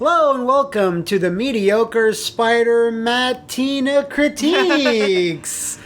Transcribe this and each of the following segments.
Hello and welcome to the Mediocre Spider-Matina Critiques.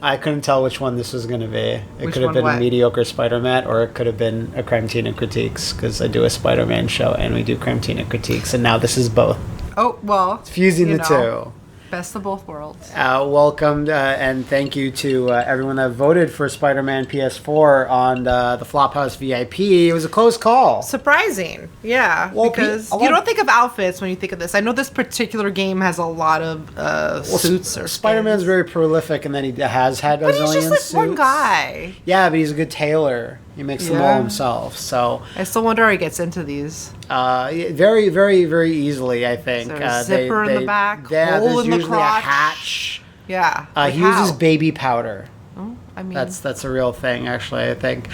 I couldn't tell which one this was going to be. It could have been a Mediocre Spider-Man, or it could have been a Crymetina Critiques, because I do a Spider-Man show and we do Crymetina Critiques, and now this is both. Oh, well. It's fusing the two. Best of both worlds. Welcome and thank you to everyone that voted for Spider-Man PS4 on the Flophouse VIP. It was a close call. Surprising, yeah. Well, because you don't think of outfits when you think of this. I know this particular game has a lot of suits or Spider-Man's very prolific, and then he has had a zillion suits. But he's just like one guy. Yeah, but he's a good tailor. He makes them all himself. So I still wonder how he gets into these. Very, very, very easily, I think. Is there a zipper in the back? Hole in the crotch. A hatch. Yeah. He uses baby powder. Oh, I mean, that's a real thing, actually, I think.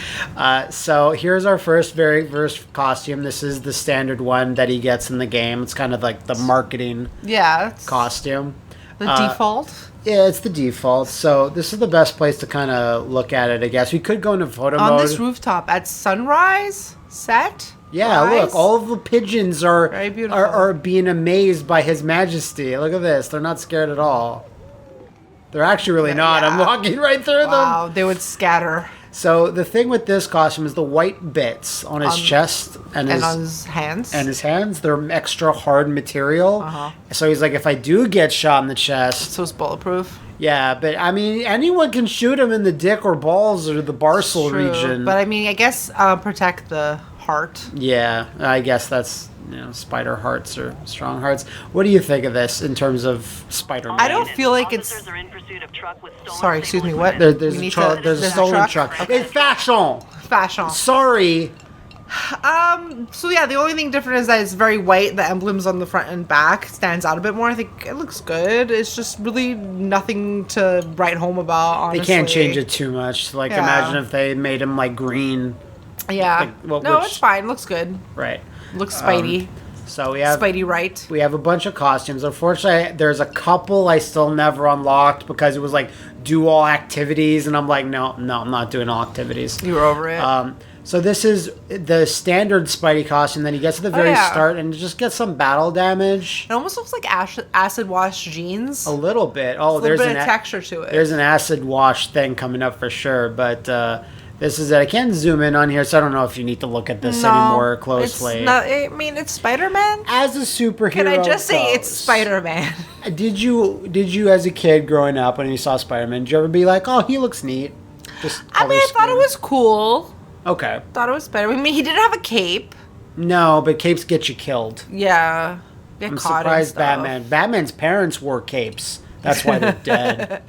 So here's our very first costume. This is the standard one that he gets in the game. It's kind of like the marketing costume. The default? Yeah, it's the default. So this is the best place to kind of look at it, I guess. We could go into photo mode. On this rooftop at sunrise set? Yeah, look, all of the pigeons are being amazed by His Majesty. Look at this. They're not scared at all. They're actually really not. I'm walking right through them. Wow, they would scatter. So the thing with this costume is the white bits on his chest and on his hands. And his hands, they're extra hard material. So he's like, if I do get shot in the chest... So it's bulletproof? Yeah, but I mean, anyone can shoot him in the dick or balls or the Barcel region. But I mean, I guess protect the heart. Yeah, I guess that's, spider hearts or strong hearts. What do you think of this in terms of Spider-Man? I don't feel like it's... Sorry, excuse me, what? There's a stolen truck. Okay. It's fashion. Sorry. So yeah, the only thing different is that it's very white. The emblems on the front and back stands out a bit more. I think it looks good. It's just really nothing to write home about, honestly. They can't change it too much. Like, imagine if they made him, like, green. Yeah. It's fine. Looks good. Right. Looks Spidey. So we have Spidey right. We have a bunch of costumes. Unfortunately, there's a couple I still never unlocked because it was like do all activities, and I'm like, no, I'm not doing all activities. You were over it. So this is the standard Spidey costume. Then he gets to the very start and just gets some battle damage. It almost looks like acid wash jeans. A little bit. Oh, there's a bit of texture to it. There's an acid wash thing coming up for sure, but. This is it. I can't zoom in on here, so I don't know if you need to look at this anymore closely. It's not, I mean, it's Spider-Man. As a superhero, can I just say it's Spider-Man? Did you, as a kid growing up, when you saw Spider-Man, did you ever be like, "Oh, he looks neat"? I thought it was cool. Okay. Thought it was Spider-Man. I mean, he didn't have a cape. No, but capes get you killed. Yeah. I'm surprised Batman's parents wore capes. That's why they're dead.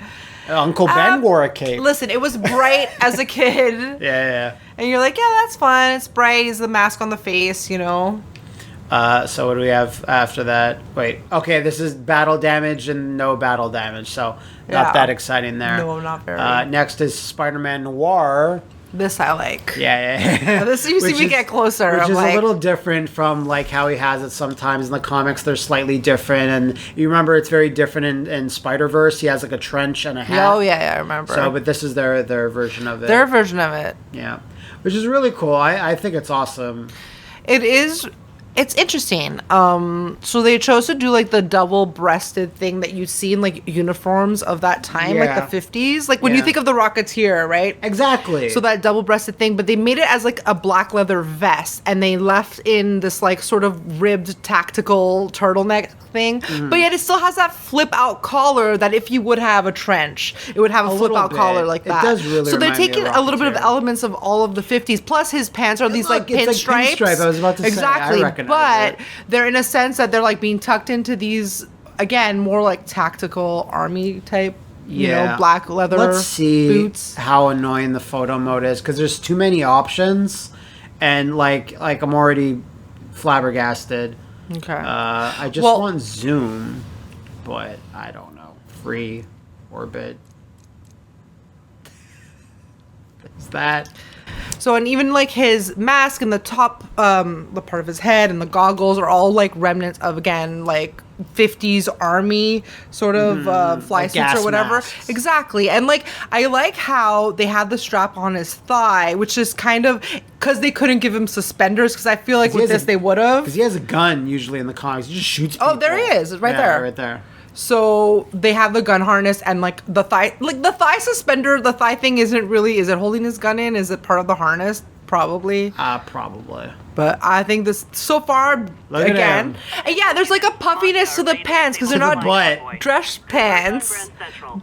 Uncle Ben wore a cape. Listen, it was bright as a kid. Yeah. And you're like, yeah, that's fun. It's bright. He's the mask on the face, So what do we have after that? Wait. Okay, this is battle damage and no battle damage. So not that exciting there. No, not very. Next is Spider-Man Noir. This I like. Yeah. This you see me get closer. Which is a little different from like how he has it sometimes in the comics. They're slightly different, and you remember it's very different in Spider-Verse. He has like a trench and a hat. Oh yeah, I remember. So, but this is their version of it. Their version of it. Yeah, which is really cool. I think it's awesome. It is. It's interesting. So they chose to do like the double-breasted thing that you see in like uniforms of that time, like the 50s. Like when you think of the Rocketeer, right? Exactly. So that double-breasted thing, but they made it as like a black leather vest, and they left in this like sort of ribbed tactical turtleneck thing. But yet it still has that flip-out collar that if you would have a trench, it would have a flip-out collar like that. It does really. So they're taking a little bit of elements of all of the 50s. Plus his pants are these like pinstripes. Pinstripe. I was about to say. Exactly. I recognize but they're in a sense that they're like being tucked into these, again, more like tactical army type, black leather boots. Let's see how annoying the photo mode is, because there's too many options, and like I'm already flabbergasted. Okay. I just want zoom, but I don't know. Free orbit. Is that... So, and even like his mask and the top, the part of his head and the goggles are all like remnants of, again, like 50s army sort of fly Like suits gas or whatever. masks. Exactly. And like I like how they had the strap on his thigh, which is kind of because they couldn't give him suspenders, because I feel like with this they would have. Because he has a gun usually in the comics. He just shoots people. Oh, there he is, right there. Right there. So they have the gun harness and like the thigh suspender, the thigh thing isn't really, is it holding his gun in? Is it part of the harness? Probably. Probably. But I think this, so far, Look again, and yeah, there's like a puffiness to the pants because they're To the not butt. dress pants,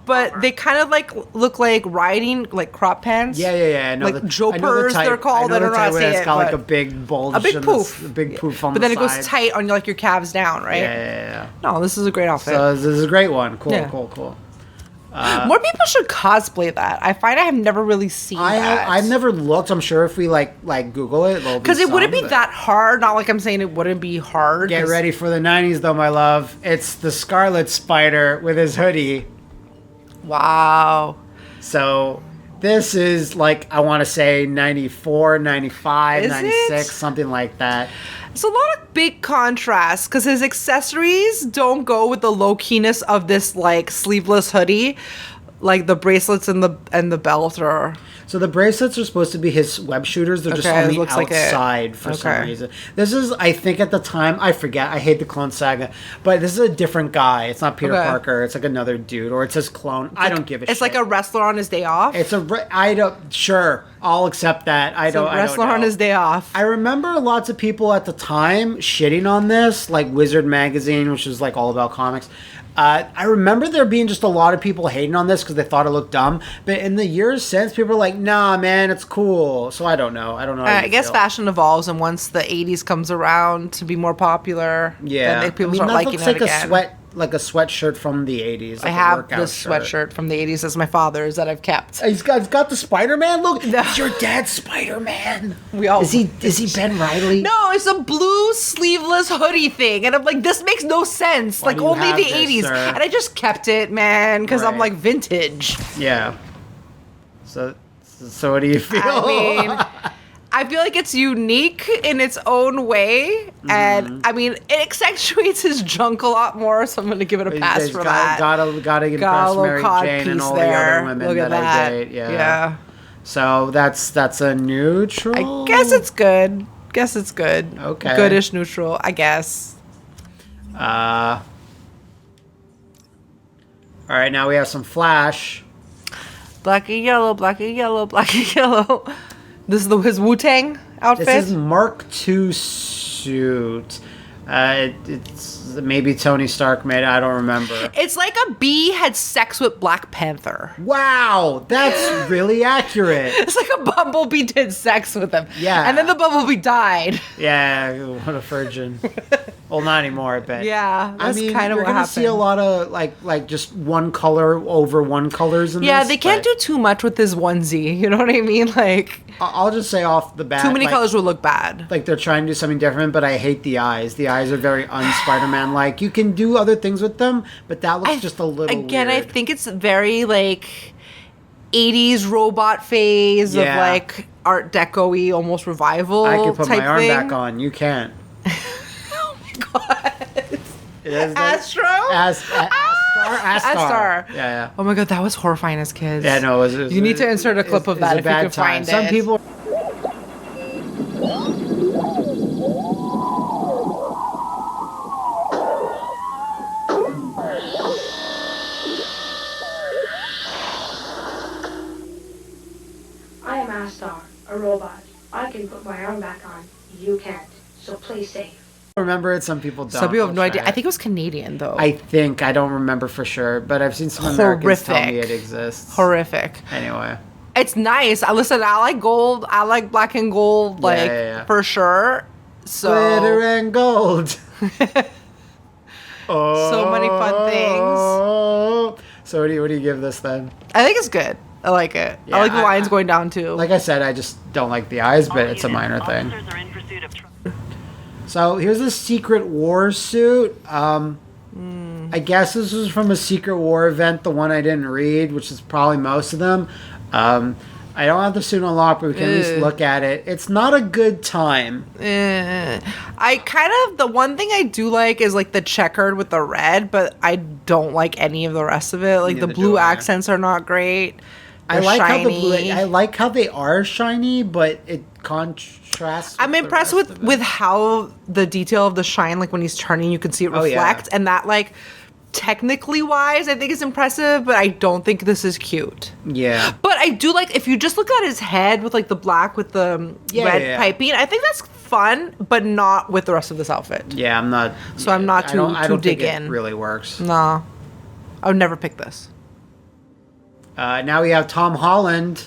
but they kind of like look like riding, like crop pants. Yeah. Like jopers, they're called. I don't know how to say It's it. got like but a big bulge. a big in poof. this- a big poof on but the then it side. goes tight on like your calves down, right? Yeah. No, this is a great outfit. So this is a great one. Cool, Yeah. cool. More people should cosplay that. I find I have never really seen that. I've never looked. I'm sure if we like Google it, because it wouldn't be that hard. Not like I'm saying it wouldn't be hard. Get ready for the 90s though, my love. It's the Scarlet Spider with his hoodie. Wow. So this is like, I want to say 94, 95, Is 96, it? something like that. It's a lot of big contrast because his accessories don't go with the low keyness of this like sleeveless hoodie, like the bracelets and the belt or. So the bracelets are supposed to be his web shooters. They're just Okay, on it the looks like it. outside for some Okay. reason. This is, I think at the time, I forget, I hate the Clone Saga, but this is a different guy. It's not Peter Okay. Parker. It's like another dude, or it's his clone. I don't give a shit. It's like a wrestler on his day off. It's I don't. Sure, I'll accept that. I don't. a wrestler I don't on know. his day off. I remember lots of people at the time shitting on this, like Wizard Magazine, which is like all about comics. I remember there being just a lot of people hating on this because they thought it looked dumb. But in the years since, people are like, "Nah, man, it's cool." So I don't know. How I you guess feel. fashion evolves, and once the '80s comes around to be more popular, Yeah, then people I mean, start that liking looks it like again. a sweatshirt from the '80s. I like a have workout this shirt. sweatshirt from the '80s as my father's that I've kept. He's got the Spider-Man look. No. It's your dad's Spider-Man. We all- Is he Ben Reilly? No, it's a blue sleeveless hoodie thing, and I'm like, this makes no sense. Why like do you only have the this, '80s, sir? and I just kept it, man, because I'm Right. like vintage. Yeah. So what do you feel? I mean, I feel like it's unique in its own way, and I mean, it accentuates his junk a lot more. So I'm gonna give it a pass for that. Gotta impress Got a little Mary cod Jane and piece all there. the other women Look at that that. I date. Yeah. Yeah. So that's a neutral. I guess it's good. Okay. Goodish neutral, I guess. All right, now we have some Flash. Black and yellow, black and yellow, black and yellow. This is his Wu-Tang outfit. This is Mark II suit. It's maybe Tony Stark made it. I don't remember. It's like a bee had sex with Black Panther. Wow, that's really accurate. It's like a bumblebee did sex with him. Yeah. And then the bumblebee died. Yeah, what a virgin. Well, not anymore, I bet. Yeah, that's kind of you're what gonna happened. see a lot of like just one color over one colors in Yeah, this. they can't but do too much with this onesie. You know what I mean? Like, I'll just say off the bat, too many like, colors would look bad. Like they're trying to do something different, but I hate the eyes. The eyes are very un-Spider-Man like. You can do other things with them, but that looks just a little Again, I weird. think it's very like 80s robot phase of Yeah. like Art Deco-y, almost revival I can put type my arm thing. back on. You can't. Oh my god. It is Astro? Astar. Astar. Yeah. Oh my god, that was horrifying as kids. Yeah, no, it was, You need to insert a clip of that if you can find Some it. people. I am Astar, a robot. I can put my arm back on. You can't. So play safe. Remember it. Some people don't. Some people have I'll no try idea. it. I think it was Canadian though. I don't remember for sure, but I've seen some Americans tell me Horrific. it exists. Horrific. Anyway. It's nice. Listen, I like gold. I like black and gold, like yeah. for sure. So Glitter and gold. so many fun things. So what do you give this then? I think it's good. I like it. Yeah, I like the I- lines going down too. Like I said, I just don't like the eyes, but it's a minor thing. So here's a Secret War suit. I guess this was from a Secret War event, the one I didn't read, which is probably most of them. I don't have the suit unlocked, but we can at least look at it. It's not a good time. I kind of, the one thing I do like is like the checkered with the red, but I don't like any of the rest of it. Like the blue accents are not great. They're I like shiny. how the blue. I like how they are shiny, but it contrasts. I'm impressed with how the detail of the shine, like when he's turning, you can see it reflect, and that like. Technically wise, I think it's impressive, but I don't think this is cute. Yeah. But I do like, if you just look at his head with like the black with the red piping, I think that's fun, but not with the rest of this outfit. Yeah, I'm not. So I'm not too I don't dig think in. It really works. No. I would never pick this. Now we have Tom Holland.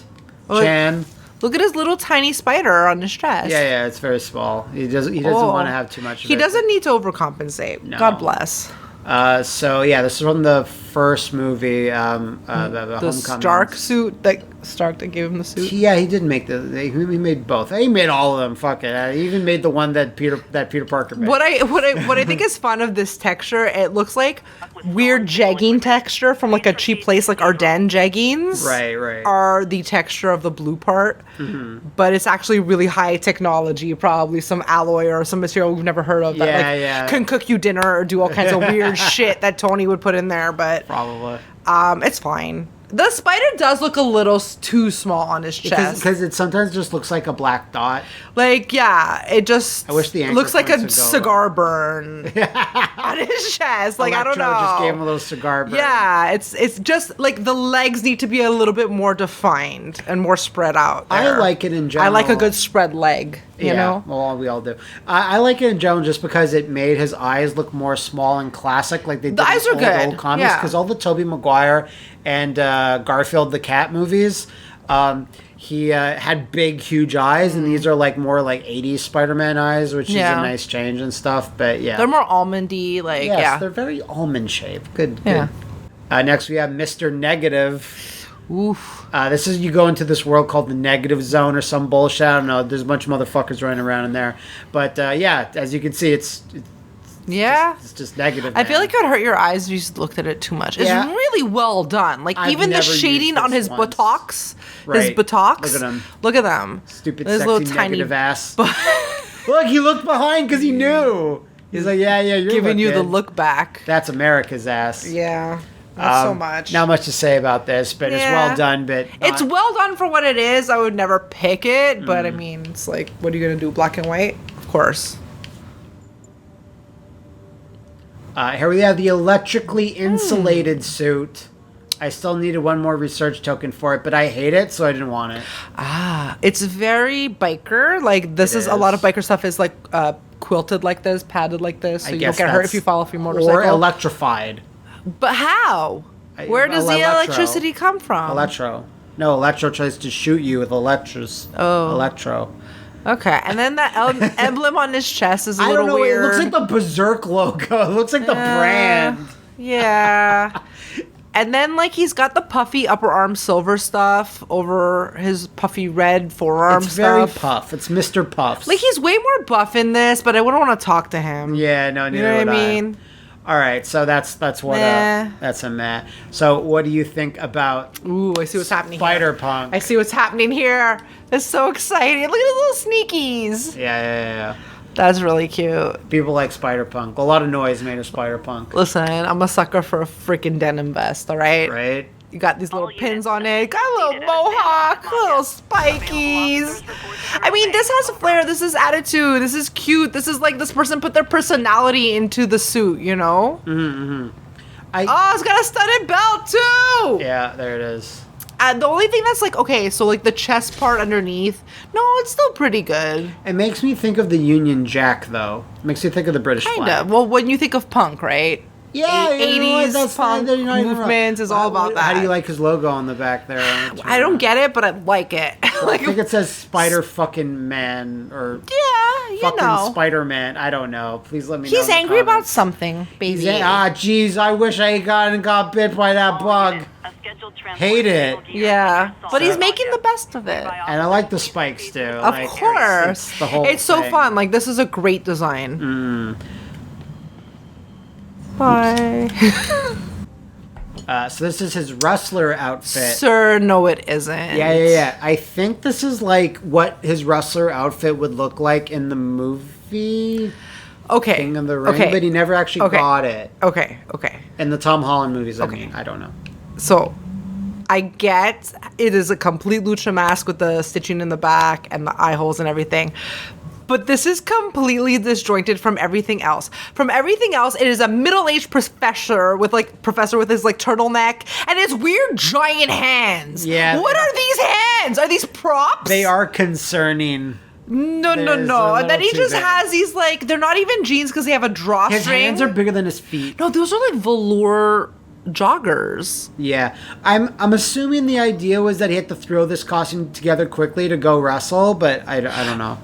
Chan. Look at his little tiny spider on his chest. Yeah, it's very small. He doesn't want to have too much of it. He doesn't need to overcompensate. No. God bless. So yeah, this is from the first movie, the Stark suit that gave him the suit. Yeah, he did make he made both. He made all of them. Fuck it. He even made the one that Peter Parker made. What I think is fun of this texture, it looks like weird jegging texture from like a cheap place, like Ardennes jeggings. Right. Are the texture of the blue part, but it's actually really high technology, probably some alloy or some material we've never heard of that can cook you dinner or do all kinds of weird shit that Tony would put in there. But probably it's fine. The spider does look a little too small on his chest. Because it sometimes just looks like a black dot. Like, yeah, it just looks like a cigar burn on his chest. Like, Electro I don't know. Just gave him a little cigar burn. Yeah, it's just like the legs need to be a little bit more defined and more spread out there. I like it in general. I like a good spread leg, you know? Well, we all do. I like it in general just because it made his eyes look more small and classic, like they did the eyes are in good. Old comics. Because all the Tobey Maguire and Garfield the Cat movies, he had big, huge eyes, and these are like more like 80s Spider-Man eyes, which is a nice change and stuff. But yeah, they're more almondy, like they're very almond shaped. Good. Yeah. Next we have Mr. Negative. Oof. This is, you go into this world called the Negative Zone or some bullshit. I don't know. There's a bunch of motherfuckers running around in there. But as you can see, it's just negative. I feel like it would hurt your eyes if you just looked at it too much. It's really well done. Like, even the shading on his buttocks. His buttocks. Look at him. Look at them. Stupid, sexy, little negative ass. Look, he looked behind because he knew. He's like, you're giving you the look back. That's America's ass. Yeah. Not so much. Not much to say about this, but it's well done. But it's well done for what it is. I would never pick it, but I mean, it's like, what are you gonna do? Black and white? Of course. Here we have the electrically insulated suit. I still needed one more research token for it, but I hate it, so I didn't want it. It's very biker. Like, this is a lot of biker stuff is like quilted like this, padded like this, so you don't get hurt if you fall off your motorcycle. Or electrified. But how? Where does the electricity come from? No, Electro tries to shoot you with Electro. Okay, and then that emblem on his chest is a little weird. It looks like the Berserk logo. It looks like the brand. Yeah. And then, like, he's got the puffy upper arm silver stuff over his puffy red forearm stuff. It's very Puff. It's Mr. Puffs. Like, he's way more buff in this, but I wouldn't want to talk to him. Yeah, no, neither would I. You know what I mean? All right, so that's what that's a meh. So what do you think about? Ooh, I see what's happening. Spider-Punk. I see what's happening here. It's so exciting. Look at his little sneakies. Yeah. That's really cute. People like Spider-Punk. A lot of noise made of Spider-Punk. Listen, I'm a sucker for a freaking denim vest. All right. Right. You got these little pins on it. Got a little mohawk, little spikies. I mean, this has flair. This is attitude. This is cute. This is like this person put their personality into the suit, you know? It's got a studded belt, too. Yeah, there it is. The only thing that's like, okay, so like the chest part underneath, no, it's still pretty good. It makes me think of the Union Jack, though. It makes me think of the British flag. Kinda. Well, when you think of punk, right? Yeah, 80s punk movement is all about that. How do you like his logo on the back there? I don't get it, but I like it. Well, I think it says Spider fucking Man or fucking Spider-Man. I don't know. Please let me know. He's angry about something, baby. Jeez, I wish I got bit by that bug. Hate it. Yeah, but he's making the best of it. And I like the spikes too. Of course. It's so fun. Like, this is a great design. Bye. So this is his wrestler outfit. Sir, no, it isn't. Yeah. I think this is like what his wrestler outfit would look like in the movie. Okay. King of the Ring, but he never actually got it. Okay. In the Tom Holland movies, I mean, I don't know. So, I get it is a complete lucha mask with the stitching in the back and the eye holes and everything. But this is completely disjointed from everything else. From everything else, it is a middle-aged professor with his like turtleneck and his weird giant hands. Yeah. What are these hands? Are these props? They are concerning. No. And then he just has these like they're not even jeans because they have a drawstring. His hands are bigger than his feet. No, those are like velour joggers. Yeah, I'm assuming the idea was that he had to throw this costume together quickly to go wrestle, but I don't know.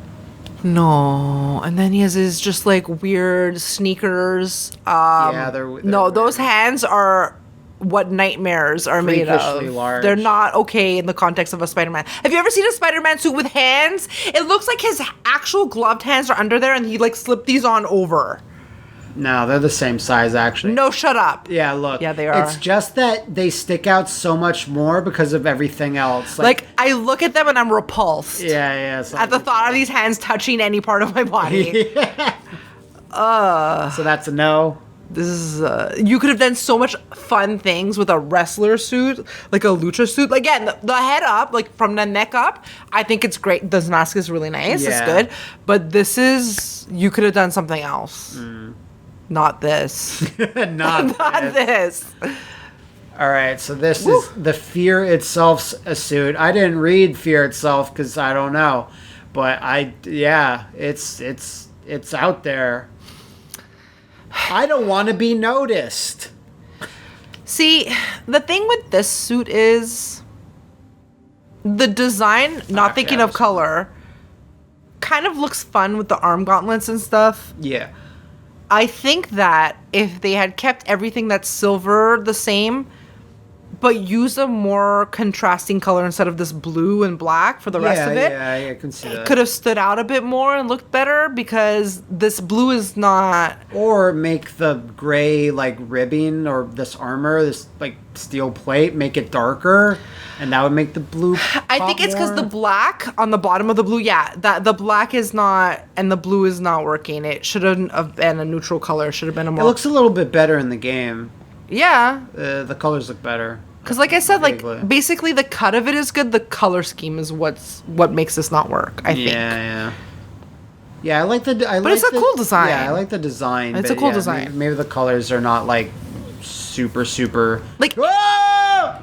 No, and then he has his just like weird sneakers. They're no, those hands are what nightmares are made of. Large. They're not okay in the context of a Spider-Man. Have you ever seen a Spider-Man suit with hands? It looks like his actual gloved hands are under there, and he like slipped these on over. No, they're the same size, actually. No, shut up. Yeah, look. Yeah, they are. It's just that they stick out so much more because of everything else. Like I look at them and I'm repulsed. Yeah. At the thought of these hands touching any part of my body. So that's a no. This is you could have done so much fun things with a wrestler suit, like a lucha suit. Again, the head up, like from the neck up, I think it's great. This mask is really nice. It's good. But this is you could have done something else. Not this. Not this. All right, so this is the Fear Itself's a suit. I didn't read Fear Itself because I don't know, but it's out there. I don't want to be noticed. See, the thing with this suit is the design, not thinking of color, kind of looks fun with the arm gauntlets and stuff. Yeah. I think that if they had kept everything that's silver the same, but use a more contrasting color instead of this blue and black for the rest of it, I can see that. It could have stood out a bit more and looked better because this blue is not... Or make the gray, like, ribbing or this armor, this, like, steel plate, make it darker, and that would make the blue I think it's because the black on the bottom of the blue, that the black is not, and the blue is not working. It shouldn't have been a neutral color. It should have been a more... It looks a little bit better in the game. Yeah. The colors look better. Because like I said, like basically the cut of it is good. The color scheme is what makes this not work, I think. Yeah, I like the... But it's a cool design. Yeah, I like the design. It's a cool design. Maybe the colors are not like super... Like... Whoa!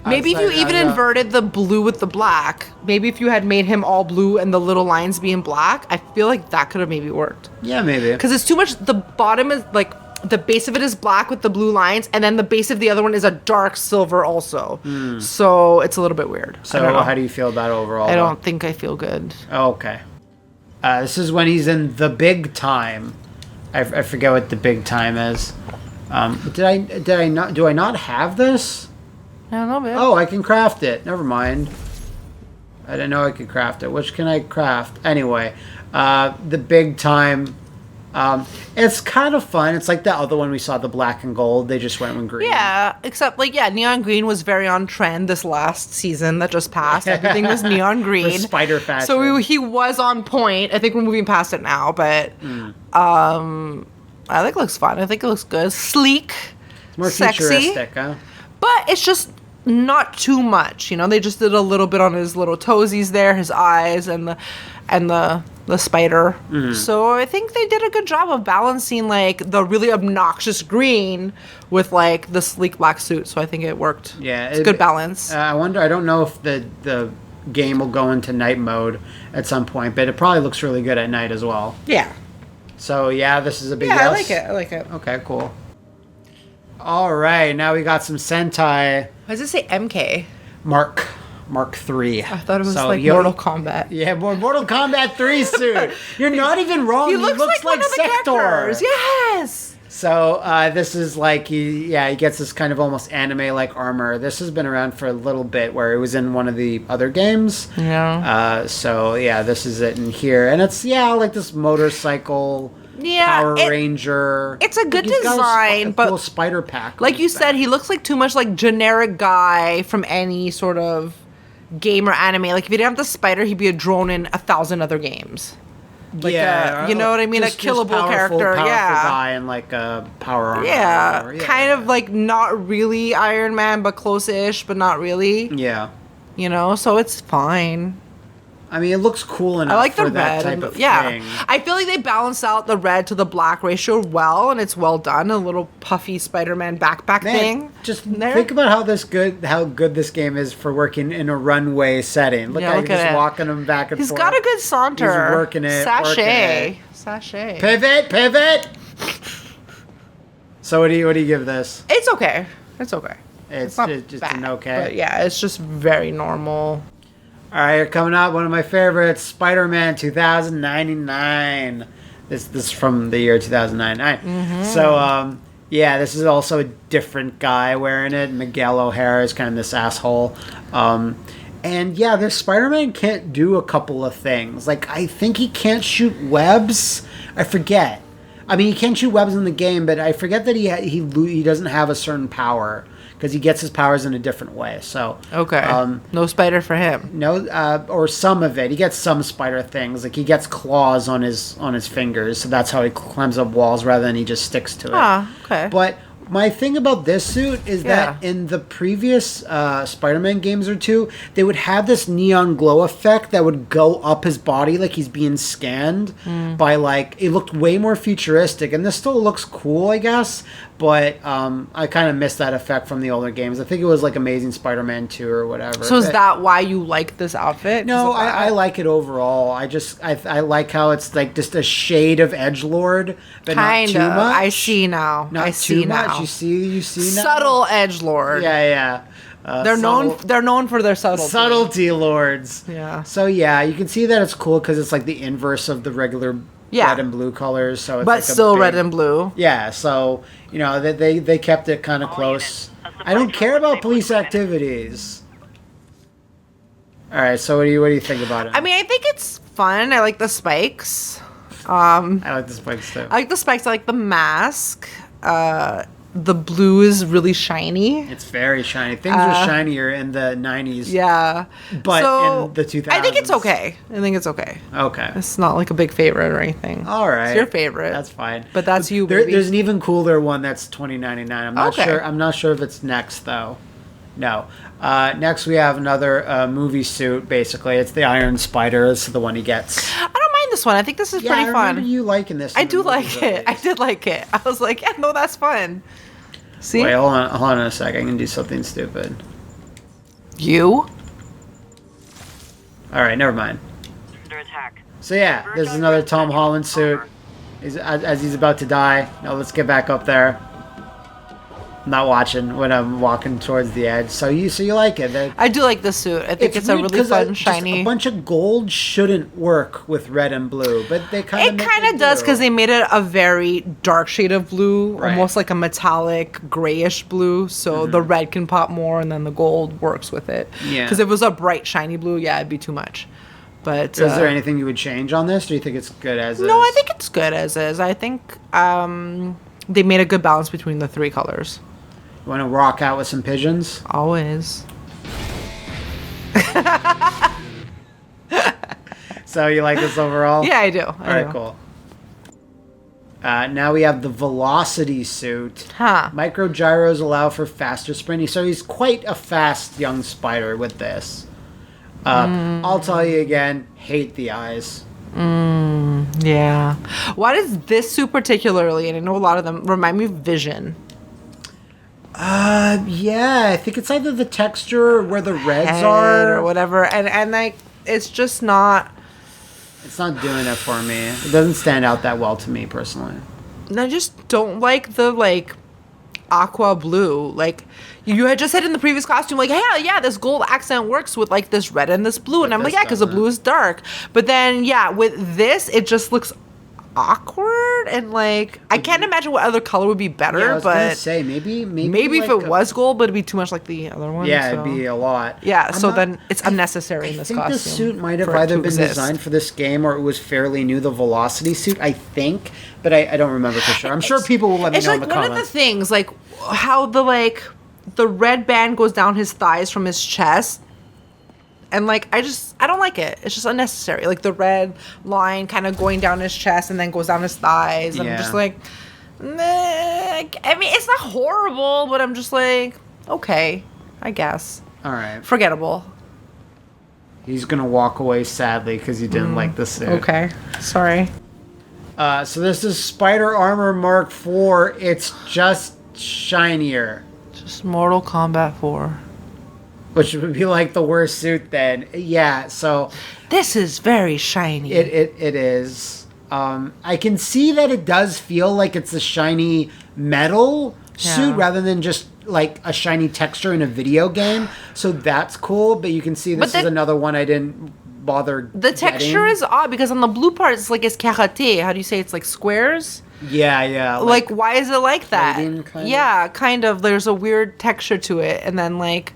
Maybe if you even inverted the blue with the black, maybe if you had made him all blue and the little lines being black, I feel like that could have maybe worked. Yeah, maybe. Because it's too much... The bottom is like... The base of it is black with the blue lines, and then the base of the other one is a dark silver also. So it's a little bit weird. So how do you feel about it overall? I don't think I feel good. Okay. This is when he's in the big time. I forget what the big time is. Do I not have this? I don't know, man. Oh, I can craft it. Never mind. I didn't know I could craft it. Which can I craft? Anyway, the big time. It's kind of fun. It's like the other one we saw, the black and gold. They just went with green. Yeah, except neon green was very on trend this last season that just passed. Everything was neon green. With spider fashion. So he was on point. I think we're moving past it now, but I think it looks fun. I think it looks good. Sleek. It's more sexy, futuristic, huh? But it's just not too much. They just did a little bit on his little toesies there, his eyes, and the spider. So I think they did a good job of balancing like the really obnoxious green with like the sleek black suit. So I think it worked. Yeah, it's a good balance. I wonder. I don't know if the game will go into night mode at some point, but it probably looks really good at night as well. Yeah. So this is a big yes. I like it. Okay, cool. All right, now we got some Sentai. Why does it say MK? Mark 3. I thought it was Mortal Kombat. Yeah, Mortal Kombat 3 suit. You're not even wrong. He looks like one of the Sector. Characters. Yes. So this is like he gets this kind of almost anime-like armor. This has been around for a little bit, where it was in one of the other games. Yeah. So this is it in here, and it's like this motorcycle Power Ranger. It's a good he's got design, a but cool spider pack. like you said, he looks like too much like generic guy from any sort of game or anime. Like if he didn't have the spider, he'd be a drone in 1,000 other games. Like you know what I mean? Just, a killable character. Powerful Yeah. guy and like a power armor. Yeah. Kind of like not really Iron Man, but close-ish, but not really. Yeah. You know, so it's fine. I mean, it looks cool enough I like the for that red. type of Yeah. thing. I feel like they balance out the red to the black ratio well, and it's well done. A little puffy Spider-Man backpack thing. Just there. think about how good this game is for working in a runway setting. Look Yeah, how look he's at just it. walking them back and He's forth. got a good saunter. He's working it. Sachet. Sachet. Pivot. So what do you give this? It's okay. It's okay. It's not just bad, an okay. But yeah, it's just very normal. All right, coming up, one of my favorites, Spider-Man 2099. This is from the year 2099. Mm-hmm. So, yeah, this is also a different guy wearing it. Miguel O'Hara is kind of this asshole. And yeah, this Spider-Man can't do a couple of things. Like, I think he can't shoot webs. I forget. I mean, he can shoot webs in the game, but I forget that he doesn't have a certain power. Because he gets his powers in a different way. So okay, no spider for him. No, or some of it. He gets some spider things. Like he gets claws on his fingers, so that's how he climbs up walls rather than he just sticks to it. Ah, okay. But my thing about this suit is that in the previous Spider-Man games or two, they would have this neon glow effect that would go up his body like he's being scanned by like it looked way more futuristic, and this still looks cool, I guess. But I kind of missed that effect from the older games. I think it was like Amazing Spider-Man 2 or whatever. So is that why you like this outfit? No, I like it overall. I like how it's like just a shade of edgelord, but kind not too of. much. I see now. Not I see too much. now. You see now. Subtle edgelord. Yeah. They're known for their subtlety. Subtlety lords. Yeah. So yeah, you can see that it's cool because it's like the inverse of the regular red and blue colors. So it's but like still red and blue. Yeah. So you know they kept it kind of close. I don't care about police activities. All right. So what do you think about it? I mean, I think it's fun. I like the spikes. I like the spikes too. I like the spikes. I like the mask. The blue is really shiny. It's very shiny. Things were shinier in the 90s. Yeah. But so, in the 2000s. I think it's okay. Okay. It's not like a big favorite or anything. All right. It's your favorite. That's fine. But that's you, baby. There's an even cooler one that's $20.99. I'm not Okay. sure. I'm not sure if it's next though. No. Next we have another movie suit. Basically, it's the Iron Spider. This is the one he gets. I don't mind this one. I think this is pretty I remember fun. you liking this. I in the do movies, like at it. I least. did like it. I was like, yeah, no, that's fun. See? Wait, hold on a sec. I can do something stupid. You? All right, never mind. So yeah, this is another Tom Holland suit. As he's about to die. Now let's get back up there. I'm not watching when I'm walking towards the edge. So you like it. I do like this suit. I think it's a weird really 'cause, fun, just shiny. a bunch of gold shouldn't work with red and blue, but they kind of Does because they made it a very dark shade of blue, Right. almost like a metallic grayish blue. So the red can pop more, and then the gold works with it. Yeah. Because if it was a bright shiny blue, yeah, it'd be too much. But Is there anything you would change on this? Or do you think it's good as is? no, I think it's good as is. I think they made a good balance between the three colors. You want to rock out with some pigeons? Always. So you like this overall? Yeah, I do. All right, cool. Now we have the Velocity suit. Huh. Micro gyros allow for faster sprinting. So he's quite a fast young spider with this. I'll tell you again, hate the eyes. Yeah. Why does this suit particularly, and I know a lot of them, remind me of Vision? Yeah, I think it's either the texture or where the reds Head are. or whatever, and like it's just not. It's not doing it for me. It doesn't stand out that well to me personally. I just don't like the like aqua blue. Like you had just said in the previous costume, like, hey, yeah, this gold accent works with like this red and this blue, and I'm like, this yeah, because the doesn't. blue is dark. But then, yeah, with this, it just looks awkward and like I can't imagine what other color would be better. Yeah, I was but gonna say maybe if like it was gold, but it'd be too much like the other one. Yeah, so. it'd be a lot. Yeah, so then it's unnecessary in this costume. I think the suit might have either been designed for this game or it was fairly new. The Velocity suit, I think, but I don't remember for sure. I'm sure people will let me know in the comments. It's like one of the things, like how the red band goes down his thighs from his chest. And, like, I don't like it. It's just unnecessary. Like, the red line kind of going down his chest and then goes down his thighs. And I'm just like, meh. I mean, it's not horrible, but I'm just like, okay, I guess. All right. Forgettable. He's going to walk away sadly because he didn't like the suit. Okay. Sorry. So this is Spider Armor Mark IV. It's just shinier. Just Mortal Kombat 4. Which would be like the worst suit then. Yeah, so... This is very shiny. It is. I can see that it does feel like it's a shiny metal suit rather than just like a shiny texture in a video game. So that's cool, but you can see this is another one I didn't bother The texture is odd because on the blue part it's like it's karate. How do you say it's like squares? Yeah. Like why is it like that? Kind of? Yeah, kind of. There's a weird texture to it. And then like...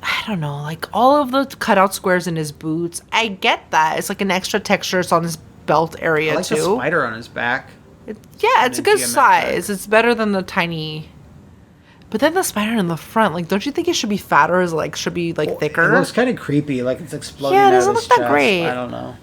I don't know, like all of the cutout squares in his boots. I get that. It's like an extra texture. It's on his belt area I like too. the spider on his back. It's a good size. It's better than the tiny. But then the spider in the front, like, don't you think it should be fatter? Is like should be like thicker? It looks kind of creepy, like it's exploding. Yeah, it out doesn't of his look that chest. great. I don't know.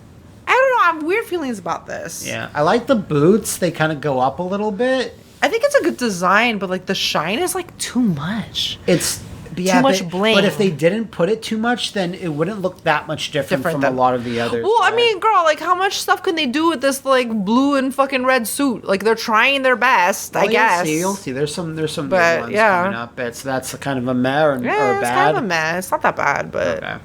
I have weird feelings about this. Yeah, I like the boots. They kind of go up a little bit. I think it's a good design, but like the shine is like too much. It's. Yeah, too much bling. But if they didn't put it too much, then it wouldn't look that much different from a lot of the others. Well, I mean, girl, like how much stuff can they do with this like blue and fucking red suit? Like they're trying their best, I guess. You'll see. There's some new ones coming up. So that's kind of a meh or bad. It's kind of a meh. It's not that bad, but okay.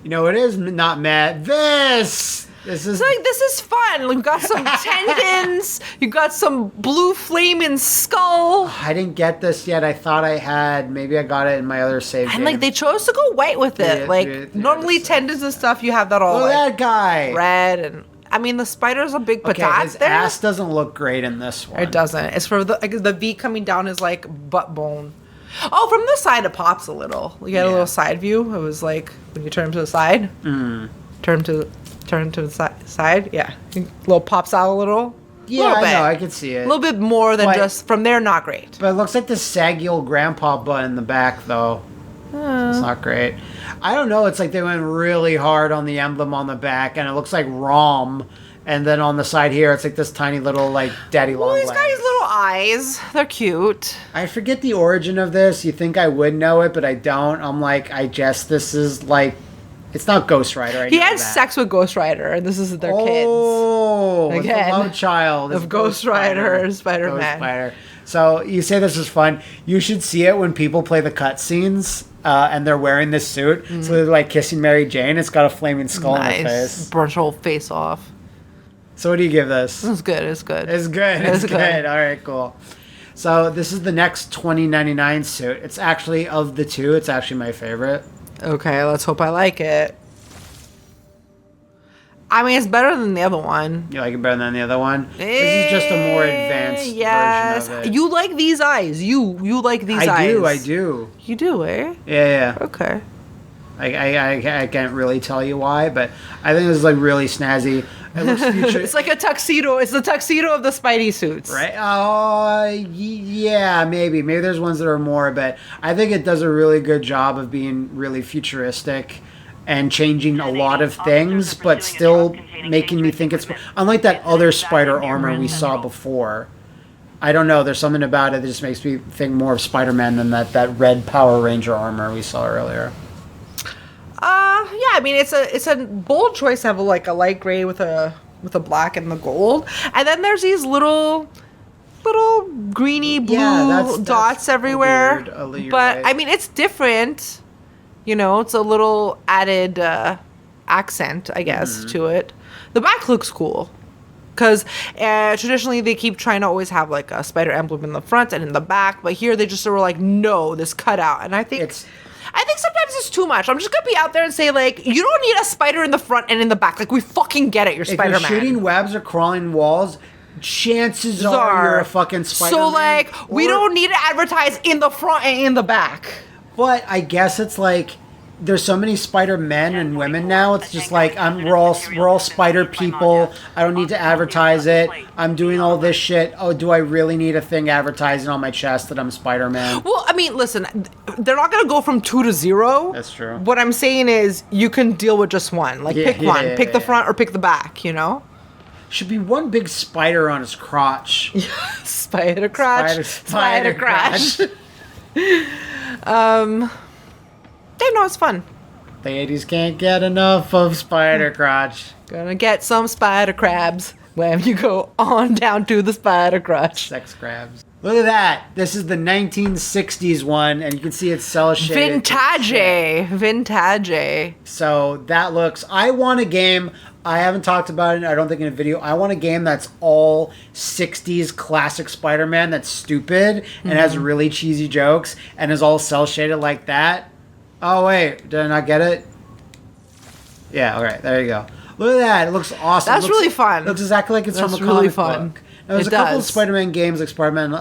You know, it is not meh. This is fun. We've got some tendons. You got some blue flaming skull. I didn't get this yet. I thought I had. Maybe I got it in my other save and game. like they chose to go white with it. Normally tendons and stuff you have that all that guy red and I mean the spider's a big patat. His ass doesn't look great in this one. It doesn't. It's for the V coming down is like butt bone. Oh, from the side it pops a little. You get a little side view. It was like when you turn to the side. Turn to the side. Yeah. A little pops out a little. Yeah, I know. I can see it. A little bit more than just from there, not great. But it looks like the saggy old grandpa butt in the back, though. It's not great. I don't know. It's like they went really hard on the emblem on the back, and it looks like ROM. And then on the side here, it's like this tiny little, like, daddy long legs. He's got his little eyes. They're cute. I forget the origin of this. You think I would know it, but I don't. I'm like, I guess this is, like... It's not Ghost Rider. He had sex with Ghost Rider, and this is their kids. Oh, again, the love child of Ghost Rider and Spider-Man. Spider. So you say this is fun. You should see it when people play the cutscenes and they're wearing this suit. So they're like kissing Mary Jane. It's got a flaming skull on the face. Burnt her whole face off. So what do you give this? It's good. It's good. It's good. All right, cool. So this is the next 2099 suit. It's actually, of the two, it's actually my favorite. Okay, let's hope I like it. I mean, it's better than the other one. You like it better than the other one? This is just a more advanced version of it. You like these eyes. You like these eyes. I do. You do, eh? Yeah. Okay. I can't really tell you why, but I think this is like really snazzy. It looks future. It's like a tuxedo. It's the tuxedo of the Spidey suits. Right? Yeah, maybe. Maybe there's ones that are more, but I think it does a really good job of being really futuristic and changing a lot of things, but still making me think it's... Unlike that other spider armor we saw before. I don't know. There's something about it that just makes me think more of Spider-Man than that red Power Ranger armor we saw earlier. Yeah, I mean it's a bold choice to have a light gray with a black and the gold, and then there's these little greeny blue dots everywhere. But right. I mean it's different, it's a little added accent, I guess, to it. The back looks cool because traditionally they keep trying to always have like a spider emblem in the front and in the back, but here they just were like, no, this cutout, and I think think sometimes it's too much. I'm just gonna be out there and say, like, you don't need a spider in the front and in the back. Like, we fucking get it, you're Spider-Man. If you're shooting webs or crawling walls, chances are you're a fucking Spider-Man. So, like, we don't need to advertise in the front and in the back. But I guess it's like there's so many Spider-Men and women now. It's just like we're all Spider people. I don't need to advertise it. I'm doing all this shit. Oh, do I really need a thing advertising on my chest that I'm Spider-Man? Well, I mean, listen, they're not gonna go from 2 to 0. That's true. What I'm saying is, you can deal with just one. Like, pick one. Pick the front or pick the back. You know. Should be one big spider on his crotch. Spider crotch. Spider crotch. They know it's fun. Ladies can't get enough of spider crotch. Gonna get some spider crabs when you go on down to the spider crotch. Sex crabs. Look at that. This is the 1960s one, and you can see it's cell shaded. Vintage. So that looks... I want a game... I haven't talked about it, I don't think, in a video. I want a game that's all 60s classic Spider-Man that's stupid and has really cheesy jokes and is all cel-shaded like that. Oh, wait. Did I not get it? Yeah, all right. There you go. Look at that. It looks awesome. That's really fun. It looks exactly like it's from a comic book. Now, there's a couple of Spider-Man games, like Spider-Man,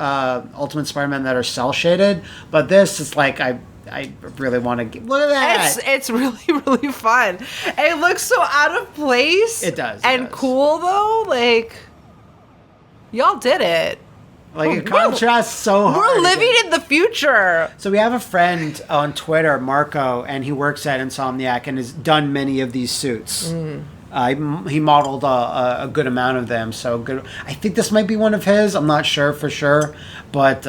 Ultimate Spider-Man, that are cel-shaded, but this is like... I really want to... Look at that! It's really, really fun. It looks so out of place. It does. Cool, though. Like, y'all did it. Like, it contrasts so hard. We're living in the future. So we have a friend on Twitter, Marco, and he works at Insomniac and has done many of these suits. He modeled a good amount of them, so good. I think this might be one of his. I'm not sure for sure, but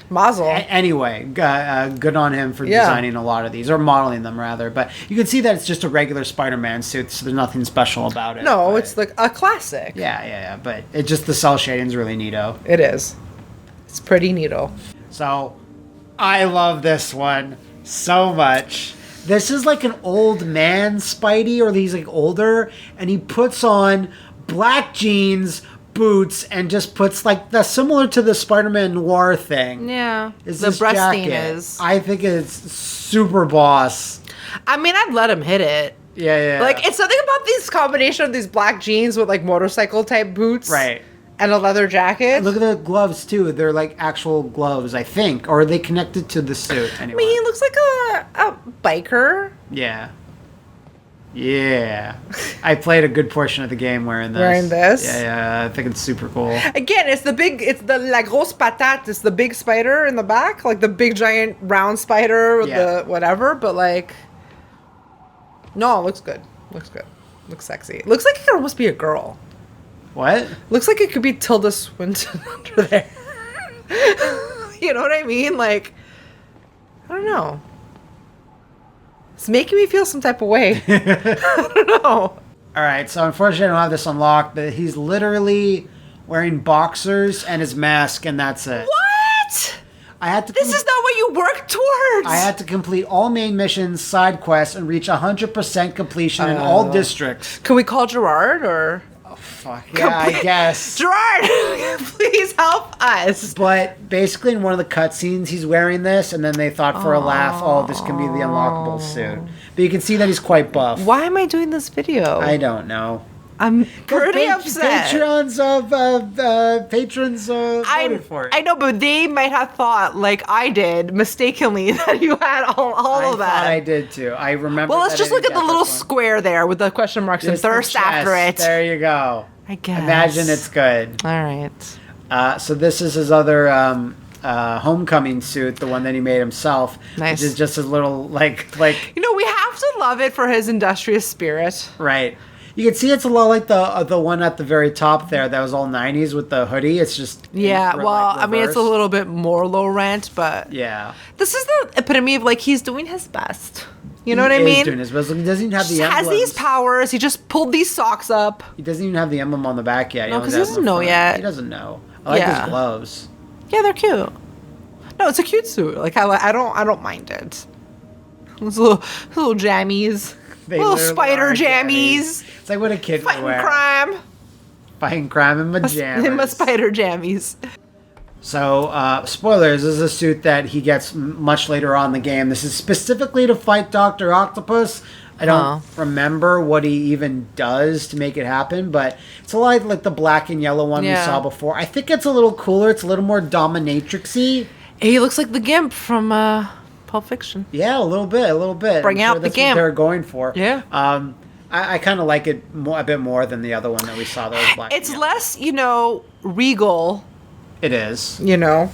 Mazel. Anyway, good on him for designing a lot of these, or modeling them rather. But you can see that it's just a regular Spider-Man suit, so there's nothing special about it. No, it's like a classic. Yeah. But it just the cel shading's really neato. It is. It's pretty neato. So I love this one so much. This is like an old man Spidey, or he's like older, and he puts on black jeans, boots, and just puts like that's similar to the Spider-Man Noir thing. Yeah, the breast thing is. I think it's super boss. I mean, I'd let him hit it. Yeah. Like, it's something about this combination of these black jeans with like motorcycle type boots, right? And a leather jacket. And look at the gloves too. They're like actual gloves, I think, or are they connected to the suit? Anyway, I mean, he looks like a biker. Yeah. I played a good portion of the game wearing this. Yeah. I think it's super cool. Again, it's the la grosse patate. It's the big spider in the back, like the big giant round spider with the whatever. But like, no, it looks good. Looks sexy. It looks like it could almost be a girl. What? Looks like it could be Tilda Swinton under there. You know what I mean? Like, I don't know. It's making me feel some type of way. I don't know. All right, so unfortunately I don't have this unlocked, but he's literally wearing boxers and his mask, and that's it. What? This is not what you work towards. I had to complete all main missions, side quests, and reach 100% completion in all districts. Can we call Gerard, or... Fuck yeah, I guess. Gerard, please help us. But basically in one of the cutscenes, he's wearing this, and then they thought for a laugh, this can be the unlockable suit. But you can see that he's quite buff. Why am I doing this video? I don't know. I'm pretty upset. Patrons voted for it. I know, but they might have thought, like I did, mistakenly, that you had all of that. I did too. I remember. Well, let's just look at the little square there with the question marks and thirst after it. There you go. I guess. Imagine it's good. All right. So this is his other homecoming suit, the one that he made himself. Nice. Which is just his little like. You know, we have to love it for his industrious spirit. Right. You can see it's a lot like the one at the very top there that was all 90s with the hoodie. It's just... Yeah, well, I mean, it's a little bit more low rent, but... Yeah. This is the epitome of, like, he's doing his best. You know what I mean? He's doing his best. He doesn't even have the emblems. Has these powers. He just pulled these socks up. He doesn't even have the emblem on the back yet. No, because he doesn't know yet. He doesn't know. I like his gloves. Yeah, they're cute. No, it's a cute suit. Like, I don't mind it. Those little jammies. Little spider jammies. It's like what a kid would wear. Crime. Fighting crime in my jammies. In my spider jammies. So, spoilers, this is a suit that he gets much later on in the game. This is specifically to fight Dr. Octopus. I don't remember what he even does to make it happen, but it's a lot like the black and yellow one we saw before. I think it's a little cooler. It's a little more dominatrix-y. He looks like the Gimp from Pulp Fiction. Yeah, a little bit. Bring out the that's Gimp. What they're going for. Yeah. I kind of like it a bit more than the other one that we saw. That was black. It's less, regal. It is. In the